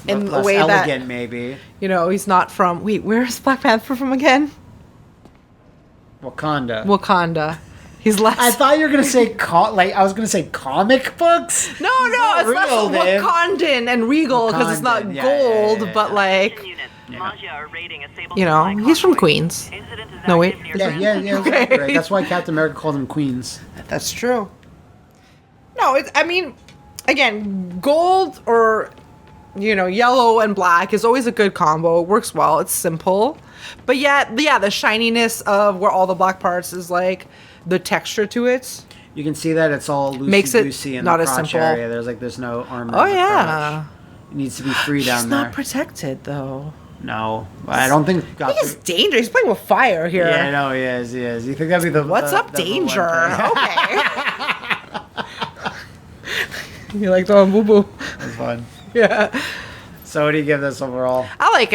less way elegant, that maybe. He's not from. Wait, where's Black Panther from again? Wakanda. He's less. I thought you were gonna say I was gonna say comic books. No, it's less Wakandan and regal because it's not gold, but like. He's from Queens. No, wait. Yeah. Exactly right. That's why Captain America called him Queens. That's true. No, again, gold or, yellow and black is always a good combo. It works well. It's simple. But the shininess of where all the black parts is like the texture to it. You can see that it's all makes it loosey in not the as crotch simple. area. There's no armor. Oh, in the yeah. crotch. It needs to be free down He's there. not protected, though. No, I don't think. I think he's dangerous. He's playing with fire here. Yeah, I know he is. You think that'd be the What's up, the danger? one thing? Okay. You like throwing boo boo? That's fun. Yeah. So, what do you give this overall? I like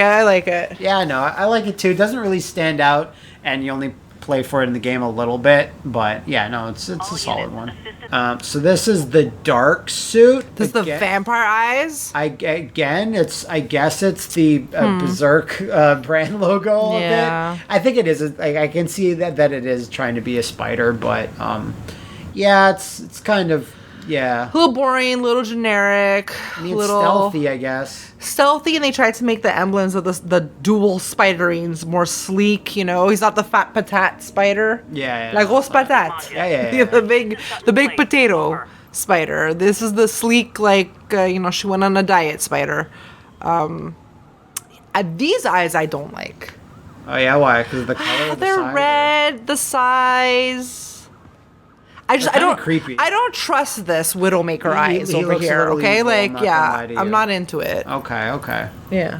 it. Yeah, no, I like it too. It doesn't really stand out, and you only play for it in the game a little bit, but yeah, no, it's a solid one. So this is the dark suit. This is the vampire eyes. I guess it's the Berserk brand logo of it. I think it is. I can see that it is trying to be a spider, but yeah, it's kind of. Yeah. A little boring, a little generic. It's stealthy, I guess. Stealthy, and they tried to make the emblems of the dual spiderines more sleek, He's not the fat patat spider. Yeah. Like gros patat. Yeah. the big potato spider. This is the sleek, like, she went on a diet spider. These eyes I don't like. Oh, yeah, why? Because of the color? They're red, the size. I don't. Creepy. I don't trust this Widowmaker eyes over here. Okay, evil, I'm not into it. Okay. Yeah.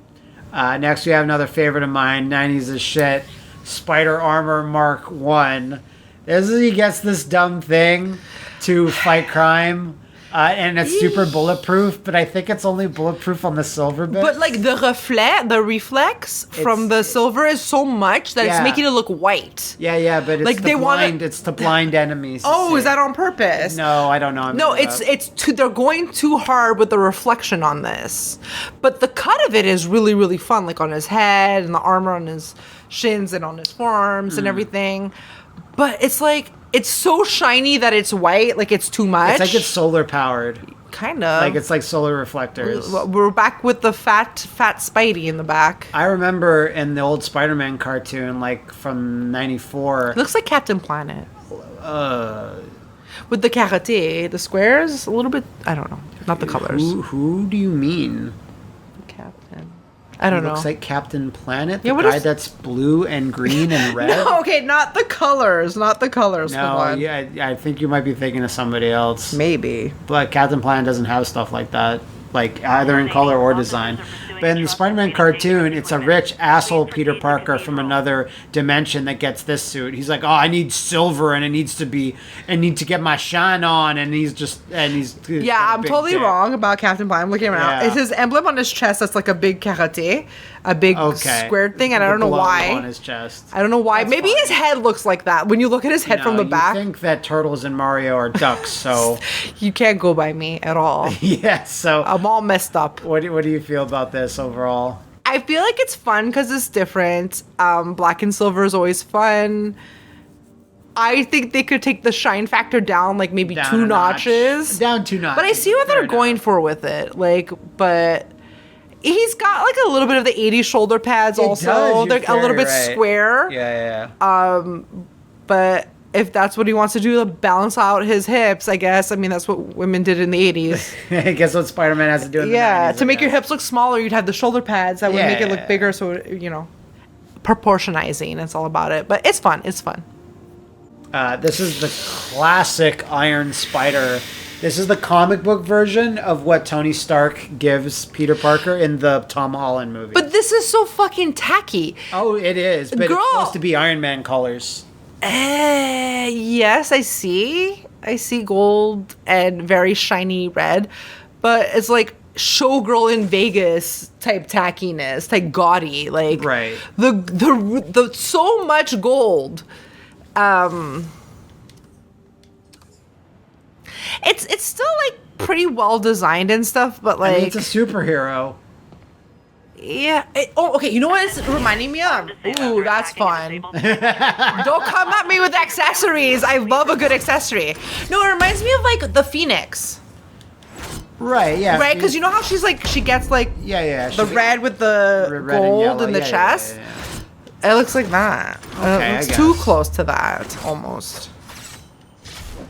Next, we have another favorite of mine. 90s as shit. Spider Armor Mark 1. He gets this dumb thing to fight crime. And it's super bulletproof, but I think it's only bulletproof on the silver bit. But like the reflex from the silver is so much that it's making it look white. Yeah, but it's like it's to blind enemies. Oh, is that on purpose? No, I don't know. They're going too hard with the reflection on this. But the cut of it is really, really fun, like on his head and the armor on his shins and on his forearms and everything. But it's like it's so shiny that it's white, like it's too much. It's like it's solar powered. Kind of. Like it's like solar reflectors. We're back with the fat Spidey in the back. I remember in the old Spider-Man cartoon, like from '94. It looks like Captain Planet. With the karate, the squares, a little bit. I don't know, not the colors. Who do you mean? Captain. I don't know. Looks like Captain Planet. The Yeah, guy that's blue and green and red. No, okay, not the colors. Not the colors. No, yeah, I think you might be thinking of somebody else. Maybe. But Captain Planet doesn't have stuff like that, like either in color or design. But in the Spider-Man cartoon, it's a rich asshole Peter Parker from another dimension that gets this suit. He's like, oh, I need silver, and I need to get my shine on, and he's Yeah, I'm totally wrong about Captain Planet. I'm looking around. Yeah. It's his emblem on his chest that's like a big karate, a big squared thing, and I don't know why. On his chest. I don't know why. That's Maybe fine. his head looks like that. When you look at his head from the back. You think that turtles in Mario are ducks, so... You can't go by me at all. Yeah, so... I'm all messed up. What do you feel about this overall? I feel like it's fun because it's different. Black and silver is always fun. I think they could take the shine factor down, like maybe Down 2 notches. Down 2 notches. But I see what they're going for with it. But he's got like a little bit of the 80s shoulder pads also. They're a little bit square. Yeah. But if that's what he wants to do to balance out his hips, I guess. I mean, that's what women did in the 80s. I guess what Spider-Man has to do in the 90s. To make your hips look smaller, you'd have the shoulder pads that would make it look bigger. So, proportionizing. It's all about it. But it's fun. It's fun. This is the classic Iron Spider This is the comic book version of what Tony Stark gives Peter Parker in the Tom Holland movie. But this is so fucking tacky. Oh, it is. But Girl. it's supposed to be Iron Man colors. Yes, I see. I see gold and very shiny red. But it's like showgirl in Vegas type tackiness, type gaudy. Like, right. The so much gold. It's still like pretty well designed and stuff, but like it's a superhero. Yeah. Okay. You know what it's reminding me of? Ooh, that's fun. Don't come at me with accessories. I love a good accessory. No, it reminds me of like the Phoenix. Right. Yeah. Right, because you know how she's like she gets like the red with the red gold in the chest. It looks like that. Okay, it's too close to that almost.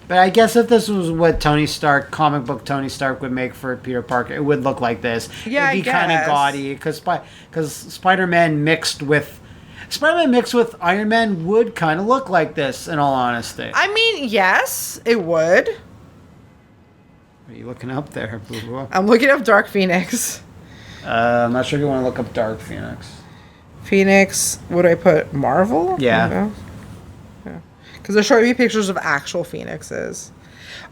But I guess if this was what Tony Stark, comic book Tony Stark would make for Peter Parker, it would look like this. Yeah, it'd be kind of gaudy because Spider-Man mixed with Iron Man would kind of look like this. In all honesty, I mean, yes, it would. What are you looking up there, Boo? I'm looking up Dark Phoenix. I'm not sure if you want to look up Dark Phoenix. Phoenix, would I put Marvel? Yeah. Because they're showing me pictures of actual Phoenixes.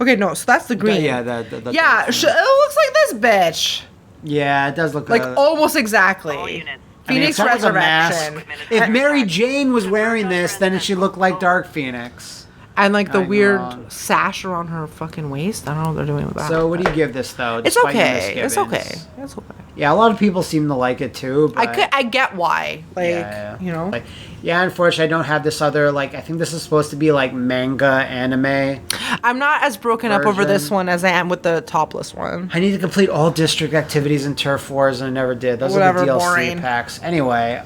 Okay, no, so that's the green. Yeah, it looks like this bitch. Yeah, it does look like almost exactly. Phoenix Resurrection. If Mary Jane was wearing this, then she'd look like Dark Phoenix. And like the weird sash around her fucking waist. I don't know what they're doing with that. So what do you give this though? It's okay. It's okay. It's okay. Yeah, a lot of people seem to like it too. But I get why. Like you know. Like unfortunately I don't have this other I think this is supposed to be like manga anime. I'm not as broken up over this one as I am with the topless one. I need to complete all district activities and turf wars and I never did. Those are the DLC boring packs. Anyway,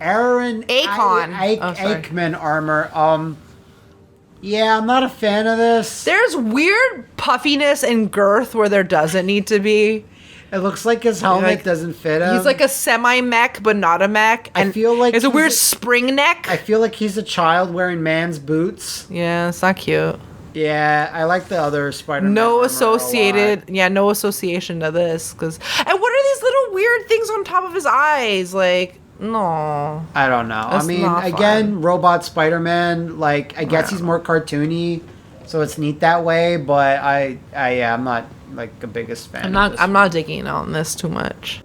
Aaron Aikman armor. Yeah, I'm not a fan of this. There's weird puffiness and girth where there doesn't need to be. It looks like his helmet doesn't fit him. He's like a semi-mech, but not a mech. And I feel like it's a weird spring neck. I feel like he's a child wearing man's boots. Yeah, it's not cute. Yeah, I like the other Spider-Man. No association to this. And what are these little weird things on top of his eyes? Like, no. I don't know. I mean, again, Robot Spider-Man, I guess he's more cartoony, so it's neat that way, but I'm not the biggest fan. I'm not digging on this too much.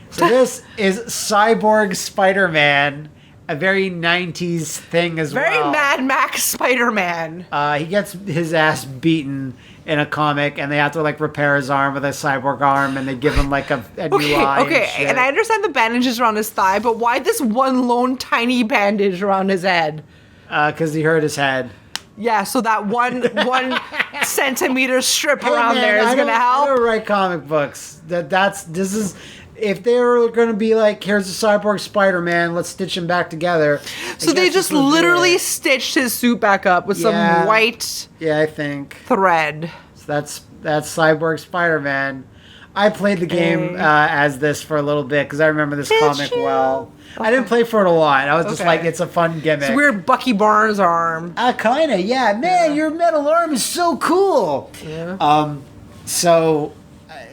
So this is Cyborg Spider-Man, a very 90s thing as well. Very Mad Max Spider-Man. He gets his ass beaten in a comic, and they have to repair his arm with a cyborg arm, and they give him a new eye. Okay, and I understand the bandages around his thigh, but why this one lone tiny bandage around his head? Because he hurt his head. Yeah, so that one centimeter strip around there is gonna help. I don't write comic books. This is. If they were going to be here's a Cyborg Spider-Man, let's stitch him back together. So they just literally stitched his suit back up with some white I think. thread. So that's Cyborg Spider-Man. I played the game as this for a little bit because I remember this comic well. Okay. I didn't play for it a lot. I was just it's a fun gimmick. It's weird Bucky Barnes arm. Kind of, yeah. Man, your metal arm is so cool. Yeah.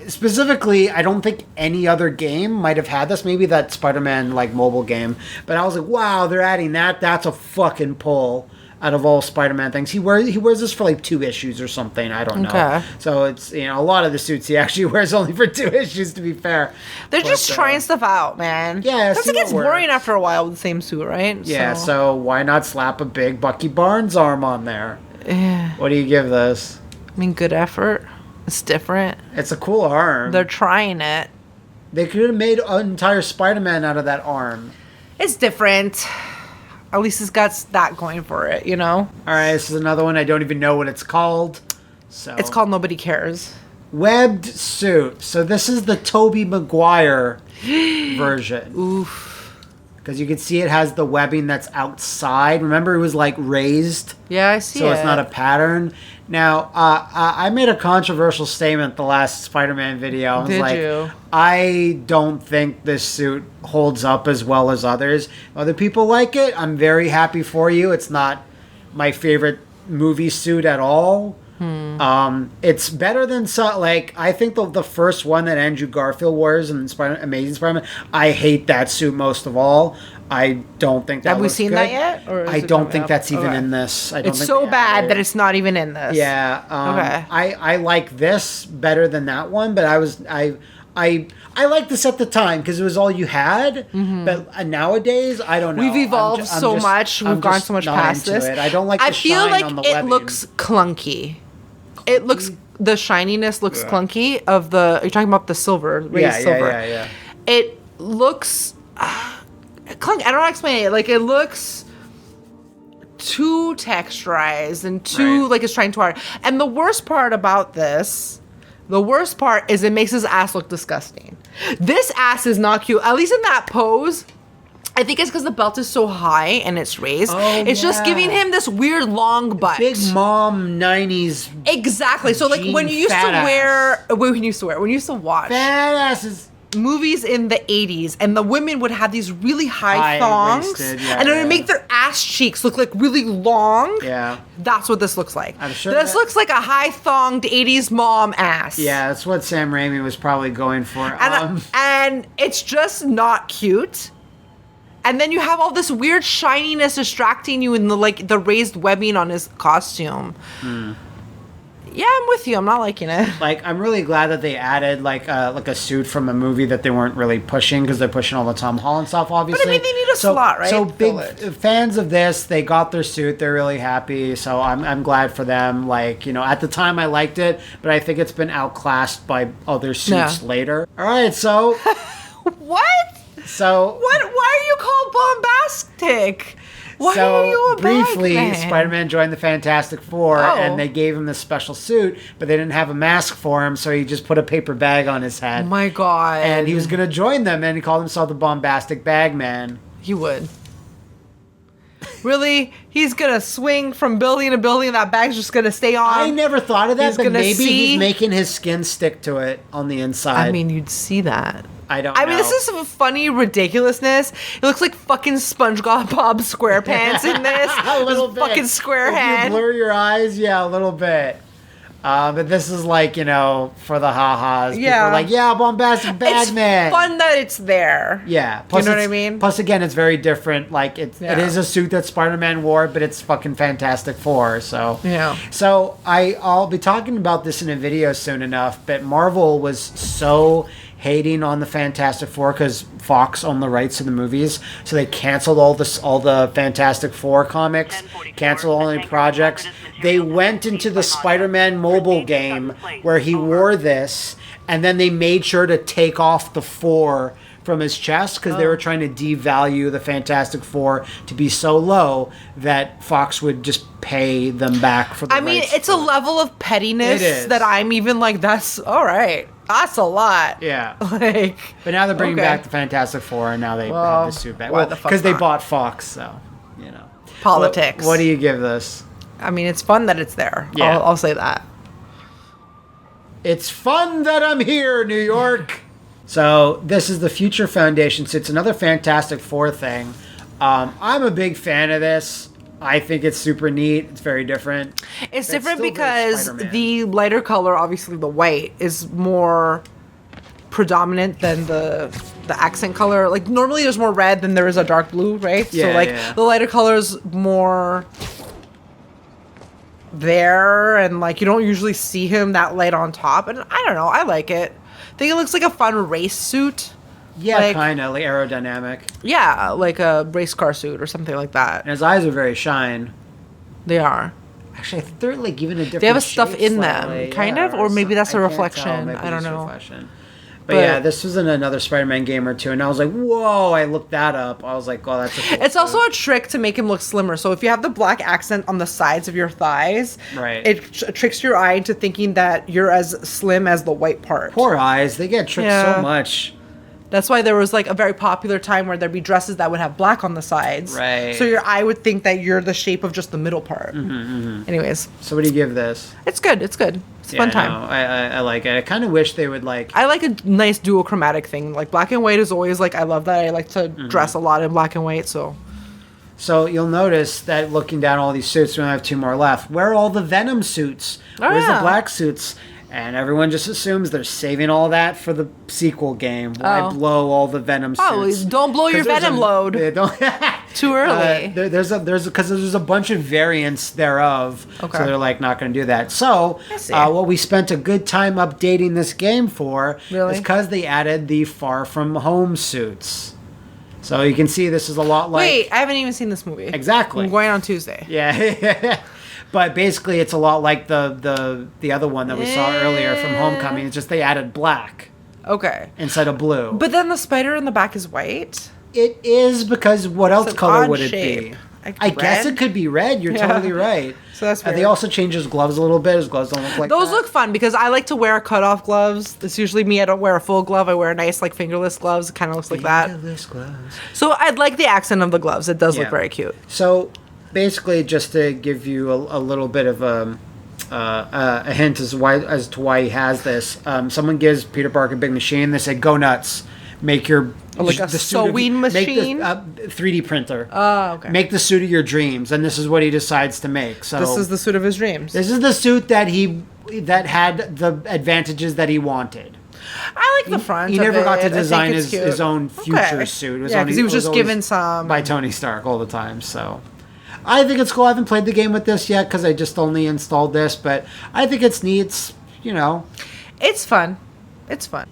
Specifically, I don't think any other game might have had this. Maybe that Spider-Man mobile game. But I was like, wow, they're adding that. That's a fucking pull out of all Spider-Man things. He wears this for 2 issues or something. I don't know. Okay. So it's a lot of the suits he actually wears only for 2 issues. To be fair, they're just trying stuff out, man. Yeah, it gets boring after a while with the same suit, right? Yeah. So why not slap a big Bucky Barnes arm on there? Yeah. What do you give this? I mean, good effort. It's different. It's a cool arm. They're trying it. They could have made an entire Spider-Man out of that arm. It's different. At least it's got that going for it, you know? All right, this is another one. I don't even know what it's called. So it's called Nobody Cares. Webbed suit. So this is the Tobey Maguire version. Oof. Because you can see it has the webbing that's outside. Remember, it was raised? Yeah, I see So it's not a pattern. Now, I made a controversial statement the last Spider-Man video. I was Did you? I don't think this suit holds up as well as others. Other people like it. I'm very happy for you. It's not my favorite movie suit at all. It's better than I think the first one that Andrew Garfield wears in Amazing Spider-Man. I hate that suit most of all. I don't think that Have we looks seen good. that yet? Or I don't think that's even in this. I don't it's think so they bad added that it. it's not even in this. Yeah. Okay. I like this better than that one, but I liked this at the time because it was all you had. But nowadays, I don't know. We've evolved so much. We've gone so much past this. I don't like. I the feel shine like on the it webbing. looks clunky. It looks the shininess looks clunky of the. You're talking about the silver, raised silver. Yeah. It looks clunky. I don't know how to explain it. Like it looks too texturized and too like it's trying too hard. And the worst part about this, is it makes his ass look disgusting. This ass is not cute. At least in that pose. I think it's because the belt is so high and it's raised. It's just giving him this weird long butt. Big mom 90s. Exactly. So like when you used to watch Fat asses. movies in the 80s and the women would have these really high thongs High-waisted, and it would make their ass cheeks look like really long. Yeah. That's what this looks like. I'm sure this looks like a high thonged 80s mom ass. Yeah, that's what Sam Raimi was probably going for. And it's just not cute. And then you have all this weird shininess distracting you in the raised webbing on his costume. Yeah, I'm with you. I'm not liking it. Like, I'm really glad that they added like a suit from a movie that they weren't really pushing because they're pushing all the Tom Holland stuff, obviously. But I mean, they need a slot, right? So big fans of this, they got their suit. They're really happy. So I'm glad for them. Like, at the time I liked it, but I think it's been outclassed by other suits later. All right, so What? So what? Why are you called bombastic? Why are you a briefly, Batman? Spider-Man joined the Fantastic Four, and they gave him this special suit, but they didn't have a mask for him, so he just put a paper bag on his head. Oh my god! And he was gonna join them, and he called himself the Bombastic Bagman. He would. Really? He's gonna swing from building to building, and that bag's just gonna stay on? I never thought of that, but maybe he's see... making his skin stick to it on the inside. I mean, you'd see that. I mean, this is some funny ridiculousness. It looks like fucking SpongeBob SquarePants in this. A little bit. Fucking square if head. You blur your eyes, yeah, a little bit. But this is like, for the ha-has. Yeah. People are like, yeah, Bombastic Bagman. It's fun that it's there. Yeah. Plus, you know what I mean? Plus, again, it's very different. Like, it is a suit that Spider-Man wore, but it's fucking Fantastic Four, so. Yeah. So, I'll be talking about this in a video soon enough, but Marvel was so hating on the Fantastic Four because Fox owned the rights to the movies, so they canceled all the Fantastic Four comics, canceled all the projects. They went into the Spider-Man mobile game where he wore this, and then they made sure to take off the 4 from his chest because they were trying to devalue the Fantastic Four to be so low that Fox would just pay them back for the rights. I mean, it's a level of pettiness that I'm even like, that's all right. That's a lot. Yeah. But now they're bringing back the Fantastic Four, and now they have the suit back. Well, because they bought Fox, so, Politics. What do you give this? I mean, it's fun that it's there. Yeah. I'll say that. It's fun that I'm here, New York. So this is the Future Foundation. So it's another Fantastic Four thing. I'm a big fan of this. I think it's super neat. It's very different. It's different because the lighter color, obviously the white, is more predominant than the accent color. Like normally there's more red than there is a dark blue, right? Yeah, so the lighter color is more there, and like you don't usually see him that light on top. And I don't know, I like it. I think it looks like a fun race suit. Yeah, kind of like aerodynamic. Yeah, like a race car suit or something like that. And his eyes are very shine. They are. Actually, I think they're like even a different. They have a stuff in slightly. them, kind of, or maybe that's a reflection. I don't know. But yeah, this was in another Spider-Man game or two, and I was like, whoa, I looked that up. I was like, oh, that's a cool It's also a trick to make him look slimmer. So if you have the black accent on the sides of your thighs, it tricks your eye into thinking that you're as slim as the white part. Poor eyes. They get tricked so much. That's why there was like a very popular time where there'd be dresses that would have black on the sides. Right. So your eye would think that you're the shape of just the middle part. Anyways. So what do you give this? It's good. It's good. It's a fun time. No, I like it. I kind of wish they would like... I like a nice duochromatic thing. Like black and white is always like, I love that. I like to dress a lot in black and white, so... So you'll notice that looking down all these suits, we only have 2 more left. Where are all the Venom suits? Where's the black suits? And everyone just assumes they're saving all that for the sequel game. Why blow all the Venom suits? Don't blow your Venom load. Too early. There's a bunch of variants thereof. Okay. So they're like not going to do that. So what we spent a good time updating this game for is because they added the Far From Home suits. So you can see this is a lot like... Wait, I haven't even seen this movie. Exactly. I'm going on Tuesday. Yeah. But basically, it's a lot like the other one that we saw earlier from Homecoming. It's just they added black. Okay. Instead of blue. But then the spider in the back is white? It is, because what else color would it be? I guess it could be red. You're totally right. So that's weird. They also changed his gloves a little bit. His gloves don't look like Those look fun because I like to wear cutoff gloves. It's usually me. I don't wear a full glove. I wear a nice like fingerless gloves. It kind of looks like that. Fingerless gloves. So I'd like the accent of the gloves. It does look very cute. So basically, just to give you a little bit of a hint as to why he has this, someone gives Peter Parker a big machine. They say, "Go nuts! Make your like a sewing machine, make the 3D printer. Oh, okay. Make the suit of your dreams." And this is what he decides to make. So this is the suit of his dreams. This is the suit that had the advantages that he wanted. I like the front. He never got to design his own future suit. Because he was just given some by Tony Stark all the time. So I think it's cool. I haven't played the game with this yet because I just only installed this, but I think it's neat. It's, it's fun. It's fun.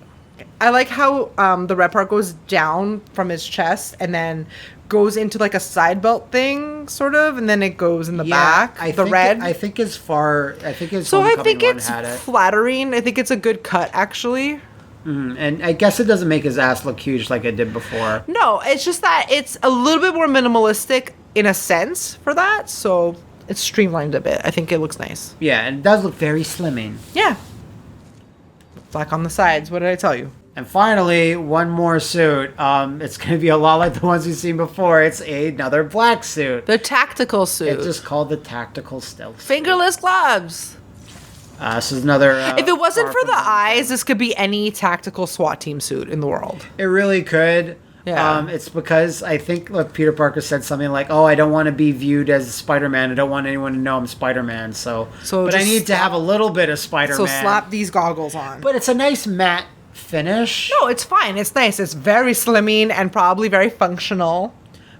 I like how the red part goes down from his chest and then goes into like a side belt thing, sort of, and then it goes in the back. I think it's flattering. I think it's a good cut, actually. And I guess it doesn't make his ass look huge like it did before. No, it's just that it's a little bit more minimalistic in a sense for that, so it's streamlined a bit. I think it looks nice. Yeah, and it does look very slimming. Yeah. Black on the sides. What did I tell you? And finally, one more suit. It's going to be a lot like the ones we've seen before. It's another black suit. The tactical suit. It's just called the tactical stealth Fingerless gloves. This is another... if it wasn't for the eyes, this could be any tactical SWAT team suit in the world. It really could. Yeah. It's because I think Peter Parker said something like, "Oh, I don't want to be viewed as Spider-Man. I don't want anyone to know I'm Spider-Man. But I need to have a little bit of Spider-Man. So slap these goggles on." But it's a nice matte finish. No, it's fine. It's nice. It's very slimming and probably very functional.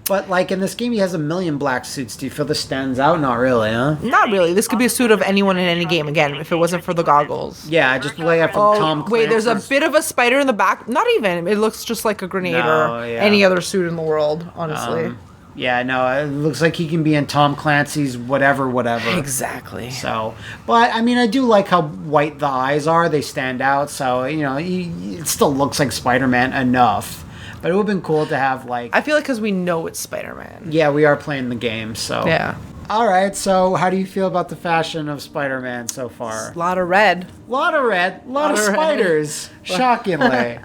But like in this game, he has 1 million black suits. Do you feel this stands out? Not really, huh? Not really. This could be a suit of anyone in any game again if it wasn't for the goggles. Yeah, just like that from Tom Clancy. Wait, there's a bit of a spider in the back. Not even. It looks just like a grenade or any other suit in the world, honestly. Yeah, no, it looks like he can be in Tom Clancy's whatever. Exactly. So, but I mean, I do like how white the eyes are. They stand out. So, it still looks like Spider-Man enough. But it would have been cool to have, like... I feel like because we know it's Spider-Man. Yeah, we are playing the game, so... Yeah. All right, so how do you feel about the fashion of Spider-Man so far? A lot of red. A lot of spiders, shockingly.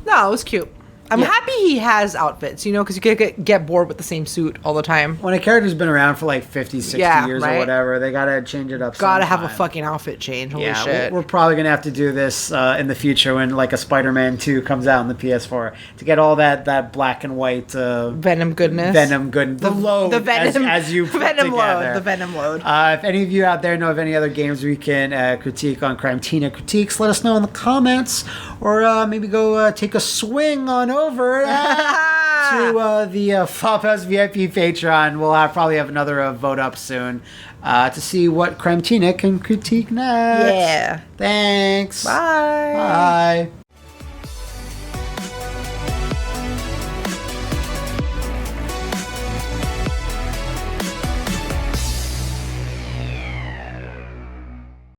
No, it was cute. I'm happy he has outfits, because you could get bored with the same suit all the time. When a character's been around for like 50, 60 years or whatever, they gotta change it up Gotta have a fucking outfit change, holy shit. We're probably gonna have to do this in the future when like a Spider-Man 2 comes out on the PS4 to get all that black and white... Venom goodness. The load, the Venom, as you put Venom together. load, the Venom load. If any of you out there know of any other games we can critique on Crymetina Critiques, let us know in the comments, or maybe go take a swing on over to the Flophouse VIP Patreon. We'll probably have another vote up soon to see what Crymetina can critique next. Yeah. Thanks. Bye. Bye.